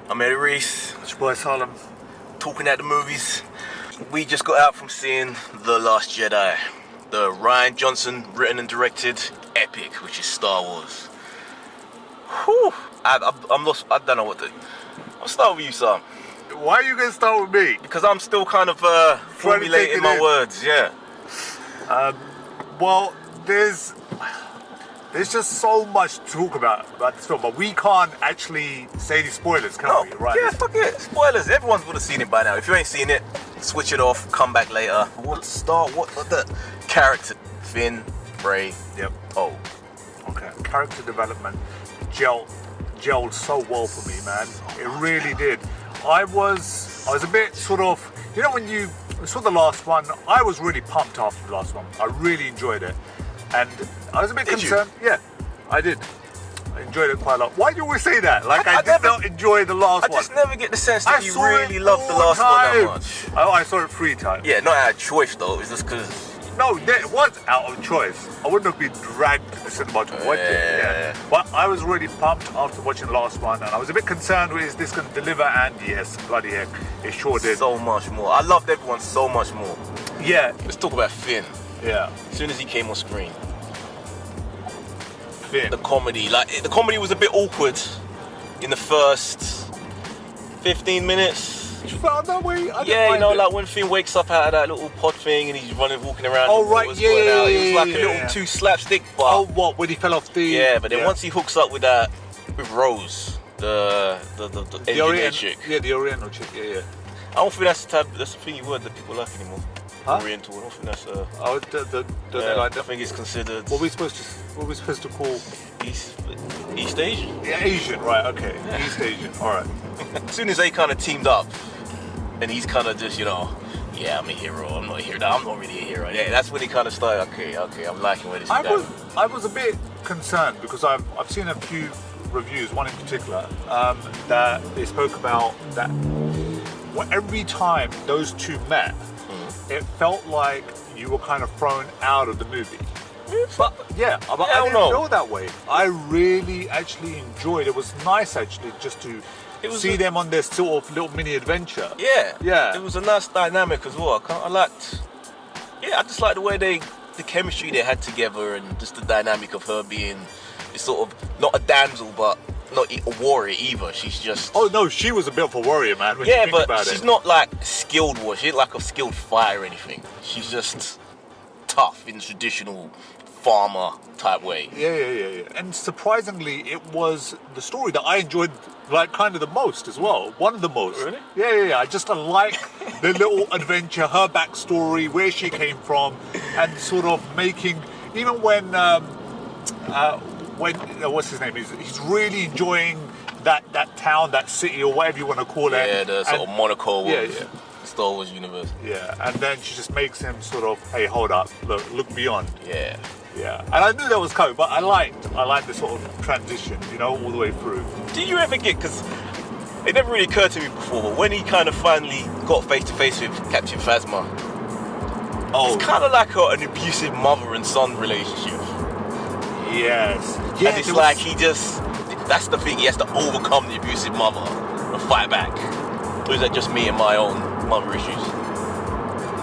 I'm Eddie Reese. It's your boy Salem. Talking at the movies. We just got out from seeing The Last Jedi, the Rian Johnson written and directed epic, which is Star Wars. Whew. I'm lost. I don't know what to. I'll start with you, Sam. Why are you going to start with me? Because I'm still kind of formulating my words. Yeah. Well, there's just so much to talk about this film, but we can't actually say any spoilers, can we? Right? Yeah, fuck it. Spoilers. Everyone's would have seen it by now. If you ain't seen it, switch it off. Come back later. What the character? Finn, Rey. Yep. Oh. Okay. Character development gelled so well for me, man. It really did. I was a bit sort of, when you saw the last one, I was really pumped after the last one. I really enjoyed it. And I was a bit concerned. Yeah, I did. I enjoyed it quite a lot. Why do you always say that? Like I did not enjoy the last one. I just never get the sense that you really loved the last one that much. Oh, I saw it 3 times. Yeah, not out of choice though. It's just because. No, it was out of choice. I wouldn't have been dragged to the cinema to watch it. Yeah. But I was really pumped after watching the last one, and I was a bit concerned, is this going to deliver? And yes, bloody heck, it sure did. So much more. I loved everyone so much more. Yeah. Let's talk about Finn. Yeah. As soon as he came on screen. Finn. The comedy. The comedy was a bit awkward in the first 15 minutes. You felt that way? Like when Finn wakes up out of that little pod thing and he's walking around. Oh, right, it was like a little too slapstick. But oh, what? When he fell off the... Yeah, but then once he hooks up with Rose, the Indian chick. Yeah, the Oriental chick, yeah. I don't think that's the thingy word that people like anymore. Huh? Oriental, I don't think that's I think it's considered... What are we supposed to call... East Asian? Yeah, Asian, right, okay. Yeah. East Asian, alright. As soon as they kind of teamed up, and he's kind of just, yeah, I'm a hero, I'm not a hero, I'm not really a hero. Yeah, that's when he kind of started, okay, I'm liking where this is going. I was a bit concerned because I've seen a few reviews, one in particular, that they spoke about that every time those two met, it felt like you were kind of thrown out of the movie. But I didn't feel that way. I really actually enjoyed it. It was nice actually just to see them on this sort of little mini adventure. Yeah. It was a nice dynamic as well. I just liked the way the chemistry they had together, and just the dynamic of her being sort of not a damsel, but not a warrior either. She's just... Oh no, she was a bit of a warrior, man. When you think about she's not like skilled warrior. She ain't like a skilled fighter or anything. She's just tough in traditional farmer type way. Yeah. And surprisingly, it was the story that I enjoyed kind of the most as well. One of the most. Really? Yeah. I just like the little adventure, her backstory, where she came from, and sort of making, even when what's his name? He's really enjoying that town, that city, or whatever you want to call it. Yeah, the sort of Monaco of Star Wars universe. Yeah, and then she just makes him sort of, hey, hold up, look beyond. Yeah. And I knew that was coming, but I liked the sort of transition, all the way through. Did you ever get, because it never really occurred to me before, but when he kind of finally got face to face with Captain Phasma, it's kind of like an abusive mother and son relationship. Yes. Yeah, and it's that's the thing, he has to overcome the abusive mother and fight back. Or is that just me and my own mother issues?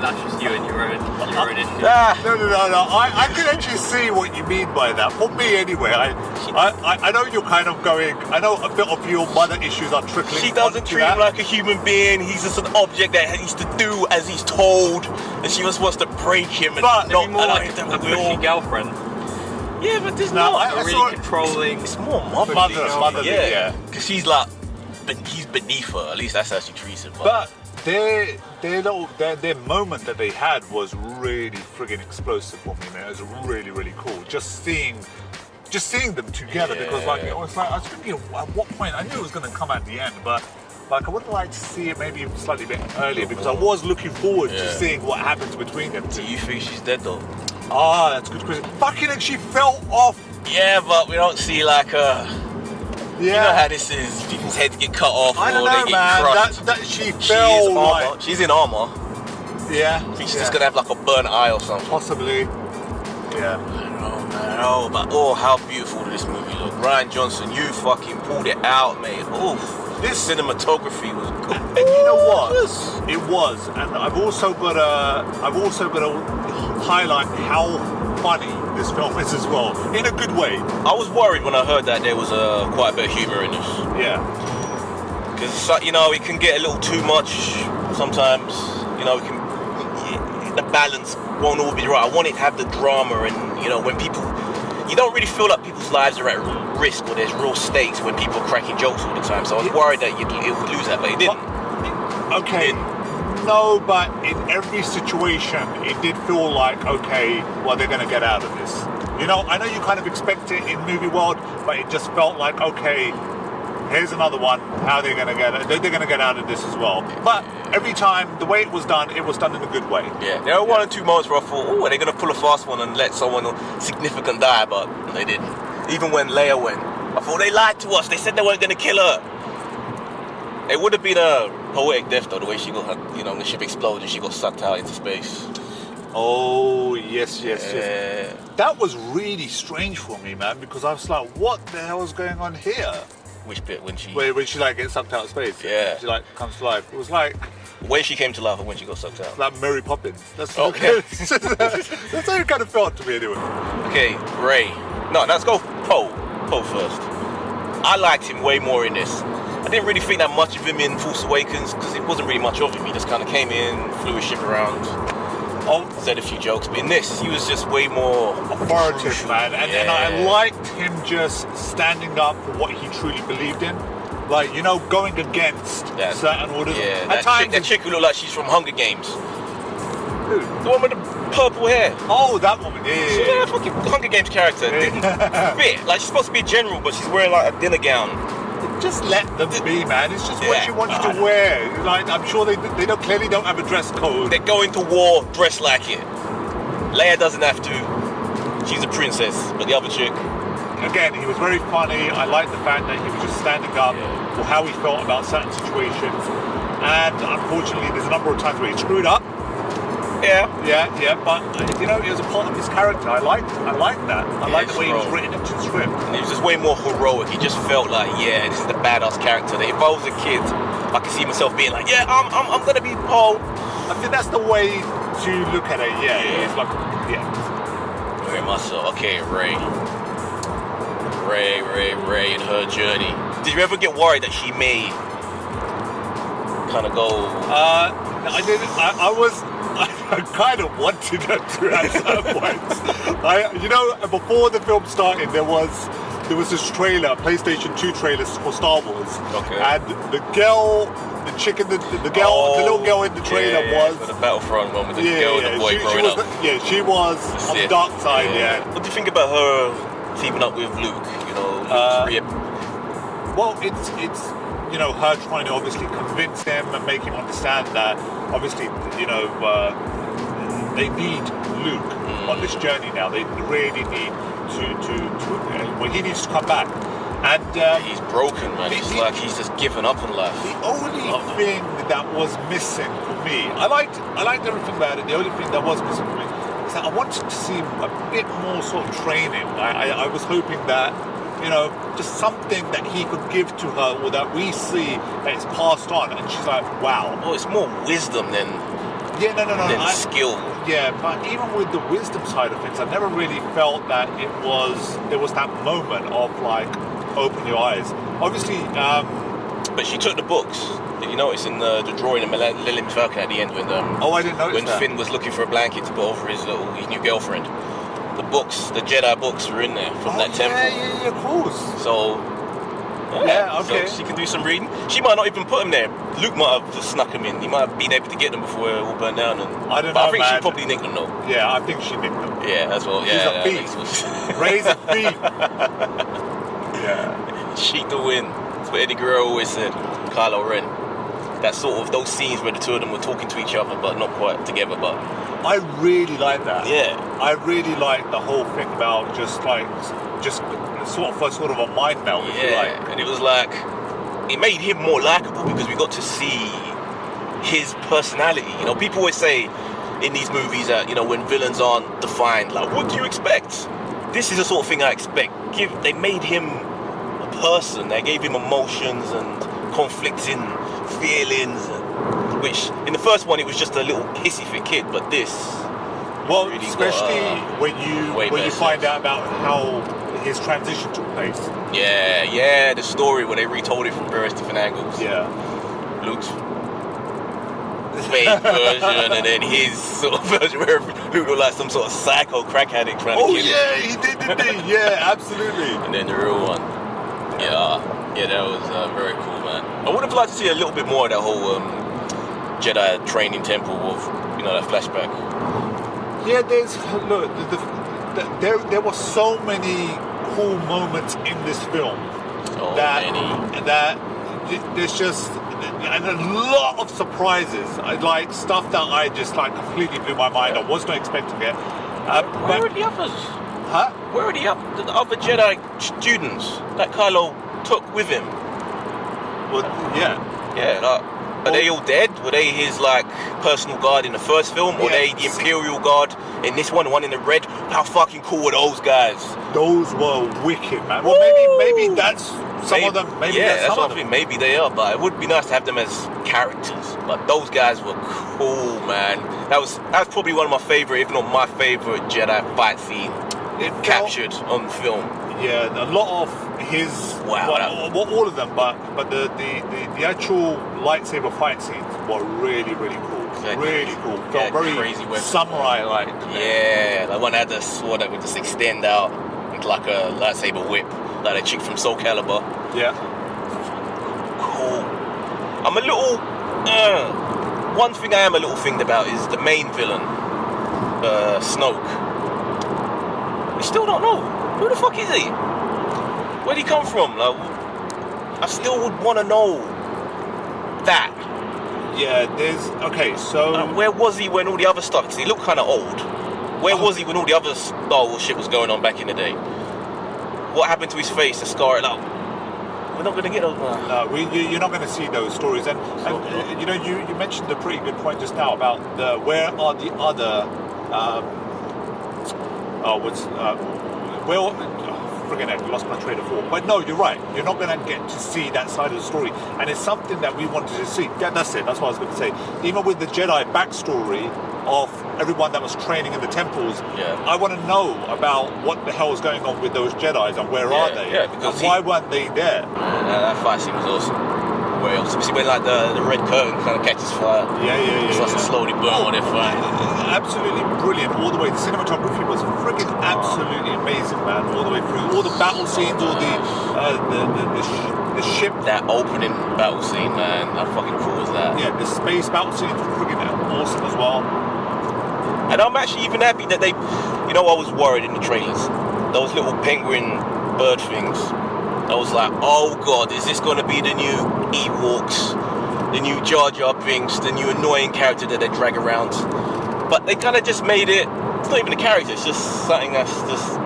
That's just you and your own issues. No. I can actually see what you mean by that. For me, anyway, I know you're kind of going. I know a bit of your mother issues are trickling. She doesn't treat him like a human being. He's just an object that he's to do as he's told, and she just wants to break him and not allow him to a pushy girlfriend. Yeah, but there's really controlling. It's more motherly. Yeah, because she's like, he's beneath her. At least that's how she treats him. But their moment that they had was really friggin' explosive for me, man. It was really, really cool. Just seeing them together, because I was thinking at what point, I knew it was going to come at the end, but I would like to see it maybe slightly bit earlier, because I was looking forward to seeing what happens between them two. Do you think she's dead though? That's a good question. Fucking hell, she fell off. Yeah, but we don't see like a... Yeah. You know how this is. People's heads get cut off or they get crushed. She fell. She's in armor. Yeah. I think she's just gonna have like a burnt eye or something. Possibly. Yeah. I don't know, man. But how beautiful did this movie look. Rian Johnson, you fucking pulled it out, mate. Oof. This cinematography was good. And you know what? It was. And I've also got to highlight how funny this film is as well, in a good way. I was worried when I heard that there was quite a bit of humor in this. Yeah. Because, you know, it can get a little too much sometimes. You know, the balance won't all be right. I want it to have the drama, and, you know, when people... You don't really feel like people's lives are at risk or there's real stakes when people are cracking jokes all the time. So I was worried that it would lose that, but it didn't. Okay. No, but in every situation, it did feel like, okay, well, they're going to get out of this. You know, I know you kind of expect it in movie world, but it just felt like, okay, here's another one. How are they going to get it? They're going to get out of this as well. But every time, the way it was done in a good way. Yeah, there were 1 or 2 moments where I thought, oh, are they going to pull a fast one and let someone significant die? But they didn't. Even when Leia went, I thought they lied to us. They said they weren't going to kill her. It would have been a poetic death, though, the way she got, you know, the ship exploded and she got sucked out into space. Oh, yes. That was really strange for me, man, because I was like, what the hell is going on here? Which bit? When she like gets sucked out of space? Yeah. She like comes to life. It was like... When she came to life and when she got sucked out. Like Mary Poppins. That's okay. That's how it kind of felt to me anyway. Okay, Ray. No, let's go Poe. Poe first. I liked him way more in this. I didn't really think that much of him in Force Awakens because it wasn't really much of him. He just kind of came in, flew his ship around, said a few jokes. But in this, he was just way more authoritative, man. And I liked him just standing up for what he truly believed in. Like, you know, going against certain orders. Yeah, that chick who looked like she's from Hunger Games. Who? The one with the purple hair. Oh, that woman, Yeah, fucking Hunger Games character. Didn't fit. Like, she's supposed to be a general, but she's wearing like a dinner gown. Just let them be, man. It's just what she wants you to wear. Like, I'm sure they clearly don't have a dress code. They're going to war dressed like it. Leia doesn't have to. She's a princess, but the other chick. Again, he was very funny. I liked the fact that he was just standing up for how he felt about certain situations. And unfortunately, there's a number of times where he screwed up. Yeah. But you know, it was a part of his character. I liked that. I liked the way he was written into the script. And he was just way more heroic. He just felt like, this is the badass character. That if I was a kid, I could see myself being like, I'm gonna be Poe. I think that's the way to look at it. It's like, Very much so. Okay, Ray and her journey. Did you ever get worried that she may kind of go? I didn't. I kind of wanted her to at some points. You know, before the film started, there was this trailer, PlayStation 2 trailers for Star Wars. Okay. And the little girl in the trailer was the Battlefront one with the girl and the boy growing up. She was on the dark side. What do you think about her teaming up with Luke? You know, well, it's you know, her trying to obviously convince him and make him understand that obviously, you know, they need Luke on this journey now. They really need to he needs to come back. And he's broken, man. It's like he's just given up on life. The only thing that was missing for me, I liked everything about it. The only thing that was missing for me is that I wanted to see a bit more sort of training. I was hoping that, you know, just something that he could give to her or that we see that is passed on. And she's like, wow. Oh, it's more wisdom than than skill. Yeah, but even with the wisdom side of things, I never really felt that there was that moment of like, open your eyes. Obviously, but she took the books. Did you notice in the drawing of Lily Falcon at the end when I didn't notice when that. Finn was looking for a blanket to put over his new girlfriend? The books, the Jedi books, were in there from that temple. Yeah, of course. So, okay. So she can do some reading. She might not even put them there. Luke might have just snuck them in. He might have been able to get them before it all burned down. I don't know, I think man. she probably nicked them though. Yeah, I think she nicked them. Yeah, that's what. Yeah, she's a thief. Ray's a thief. Yeah. Cheat to win. That's what Eddie Guerrero always said. Kylo Ren. That sort of those scenes where the two of them were talking to each other but not quite together. But I really like that. Yeah. I really like the whole thing about just sort of a mind meld, if you like. And it was like it made him more likable because we got to see his personality. You know, people always say in these movies that, you know, when villains aren't defined, like, what do you expect? This is the sort of thing I expect. They made him a person. They gave him emotions and conflicting feelings, which in the first one it was just a little hissy fit kid, but this. Well, really especially got, when you find out about how his transition took place. Yeah, the story where they retold it from various different angles. Yeah. Luke's fake version and then his sort of version where Luke looked like some sort of psycho crack addict trying to kill him. Oh yeah, he did, didn't he? Yeah, absolutely. And then the real one. Yeah, that was very cool, man. I would have liked to see a little bit more of that whole Jedi training temple of, that flashback. Yeah, there were so many cool moments in this film. That there's just and a lot of surprises. Like stuff that I just completely blew my mind. I was not expecting it. Where are the others? Huh? Where are the other Jedi students that Kylo took with him? Well, yeah. Are they all dead? Were they his personal guard in the first film, or they the Imperial Guard in this one, the one in the red? How fucking cool were those guys? Those were wicked, man. Well, maybe that's some of them. Maybe that's some of them. Maybe they are, but it would be nice to have them as characters. But those guys were cool, man. That was probably one of my favorite, if not my favorite, Jedi fight scene captured on film. Yeah, a lot of his. Wow. Well, all of them, but the actual lightsaber fight scenes were really, really cool. Really cool. Felt very crazy samurai-like. Yeah, like one had the sword that would just extend out into like a lightsaber whip, like a chick from Soul Calibur. Yeah. Cool. I'm a little. One thing I am a little thinged about is the main villain, Snoke. We still don't know. Who the fuck is he? Where'd he come from? I still would want to know that. Yeah, so... where was he when all the other stuff... Because he looked kind of old. Where was he when all the other Star Wars shit was going on back in the day? What happened to his face to scar it up? We're not going to get those... No, you're not going to see those stories. And you mentioned a pretty good point just now about where are the other... Friggin' heck, lost my train of thought. But no, you're right. You're not going to get to see that side of the story. And it's something that we wanted to see. That's it. That's what I was going to say. Even with the Jedi backstory of everyone that was training in the temples, I want to know about what the hell is going on with those Jedis and where are they? Yeah, because why weren't they there? That fight scene was awesome. Where else? You see when the red curtain kind of catches fire. Yeah. Starts to slowly burn on their fire. Absolutely brilliant all the way. The cinematography was freaking absolutely amazing, man. All the way through. All the battle scenes, all the ship. That opening battle scene, man. How fucking cool was that? Yeah, the space battle scenes were freaking awesome as well. And I'm actually even happy that they, I was worried in the trailers. Those little penguin bird things. I was like, oh god, is this going to be the new Ewoks, the new Jar Jar Binks, the new annoying character that they drag around? But they kind of just made it, it's not even a character, it's just something that's just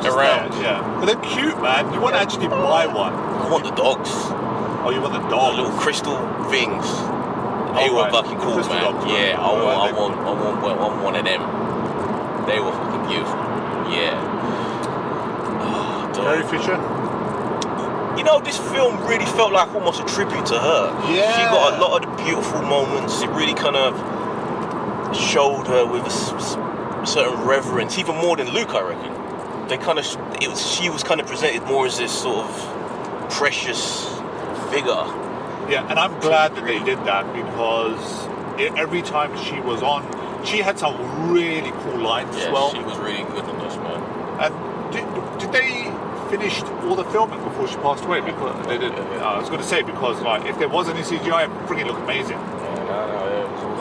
around. There, yeah. But they're cute, man. You want to actually buy one. I want the dogs. Oh, you want the dogs? The little crystal things. They were fucking cool, man. Dogs, yeah, I want one of them. They were fucking beautiful. Yeah. Carrie Fisher? This film really felt like almost a tribute to her. Yeah. She got a lot of the beautiful moments. It really kind of showed her with a certain reverence, even more than Luke, I reckon. She was kind of presented more as this sort of precious figure. Yeah, and I'm glad that they did that because every time she was on, she had some really cool lines as well. She was really good in this, man. And did they finish all the filming before she passed away? Because they did. I was going to say because if there was any CGI, it would freaking look amazing. Yeah, it was all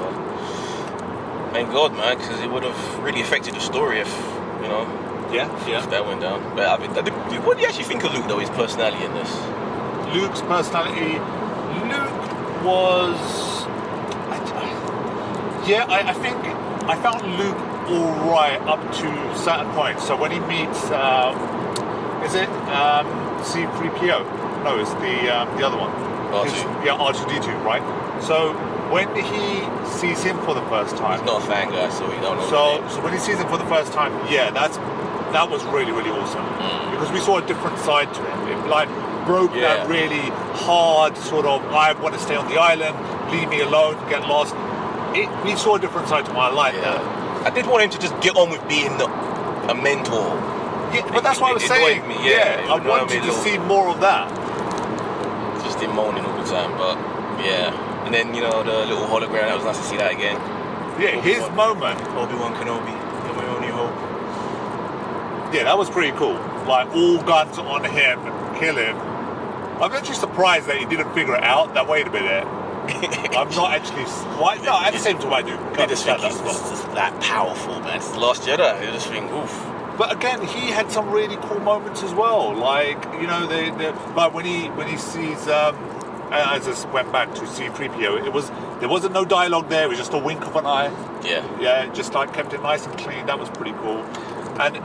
thank God, man, because it would have really affected the story if if that went down. But I mean, what do you actually think of Luke though? His personality in this? Luke's personality. Luke was. I think I found Luke alright up to certain points. So when he meets, is it C-3PO? No, it's the other one. R2-D2, right? So when he sees him for the first time, he's not a fan guy, so he don't know. So when he sees him for the first time, that was really, really awesome because we saw a different side to him. broke Yeah. that really hard sort of, I want to stay on the island, leave me alone, get lost. We saw a different side to him. I like that. I did want him to just get on with being a mentor. Yeah, but that's what I was It saying. annoyed me, I It wanted annoyed me to a see more of that. Just him moaning all the time, but yeah. And then, you know, the little hologram, that was nice to see that again. Yeah, his moment. Obi-Wan Kenobi, you're my only hope. Yeah, that was pretty cool. Like, all guns on him, kill him. I'm actually surprised that he didn't figure it out. That, wait a minute. I'm not actually... Why? No, at the same time I do. I just think he's just that powerful, man. It's the Last Jedi. I just think, oof. But again, he had some really cool moments as well. Like, you know, like when he sees... I just went back to C-3PO. There wasn't no dialogue there. It was just a wink of an eye. Yeah. Yeah, just like kept it nice and clean. That was pretty cool. And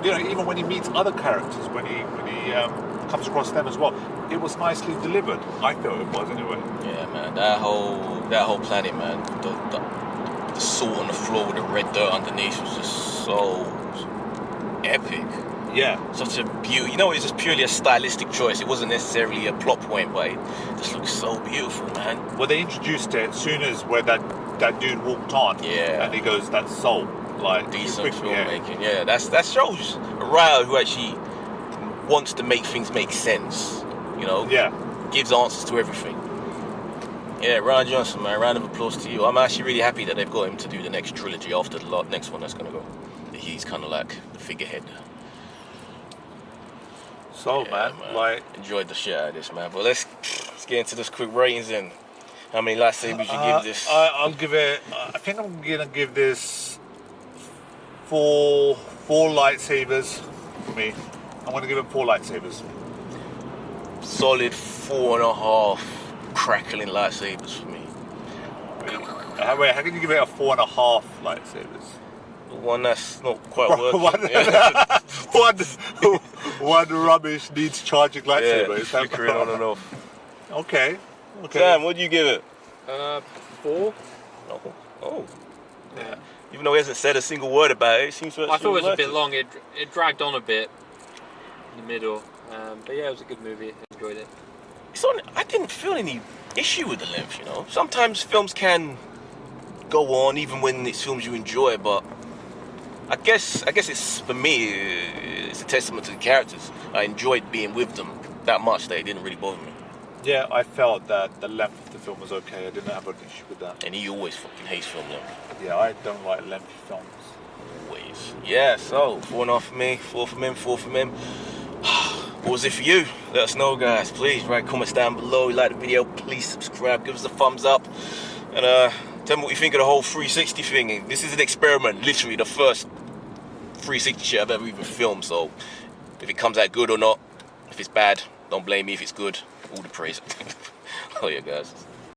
you know, even when he meets other characters, when he comes across them as well, it was nicely delivered. I felt it was anyway. Yeah, man. That whole planet, man. The salt on the floor with the red dirt underneath was just so epic. Yeah. Such a beauty. You know, it's just purely a stylistic choice. It wasn't necessarily a plot point, but it just looks so beautiful, man. Well, they introduced it as soon as where that dude walked on. Yeah. And he goes, that's soul. Like, Decent filmmaking. Yeah, that shows a writer who actually wants to make things make sense. You know? Yeah. Gives answers to everything. Yeah, Rian Johnson, man. Round of applause to you. I'm actually really happy that they've got him to do the next trilogy after the next one that's going to go. He's kind of like the figurehead. So, man, like... Enjoyed the shit out of this, man. But let's get into this quick ratings then. How many lightsabers you give this? I'll give it... I think I'm going to give this four lightsabers for me. I'm going to give it 4 lightsabers. Solid 4.5 crackling lightsabers for me. Wait, how can you give it a 4.5 lightsabers? One that's not quite working. One rubbish needs charging lightsaber. Yeah, flickering on and off. Okay. Sam, what do you give it? 4. Oh. Yeah. Even though he hasn't said a single word about it, it seems to I thought it was a bit long. It dragged on a bit in the middle. But yeah, it was a good movie. I enjoyed it. I didn't feel any issue with the length, you know. Sometimes films can go on even when it's films you enjoy, but I guess it's, for me, it's a testament to the characters. I enjoyed being with them that much that it didn't really bother me. Yeah, I felt that the length of the film was okay. I didn't have an issue with that. And he always fucking hates film length. Yeah, I don't like lengthy films. Always. Yeah, so 4.5 for me, 4 from him, 4 from him. What was it for you? Let us know, guys. Please write comments down below. Like the video, please subscribe, give us a thumbs up, and tell me what you think of the whole 360 thing. This is an experiment, literally the first 360 shit I've ever even filmed. So if it comes out good or not, if it's bad, don't blame me. If it's good, all the praise. Oh yeah, guys.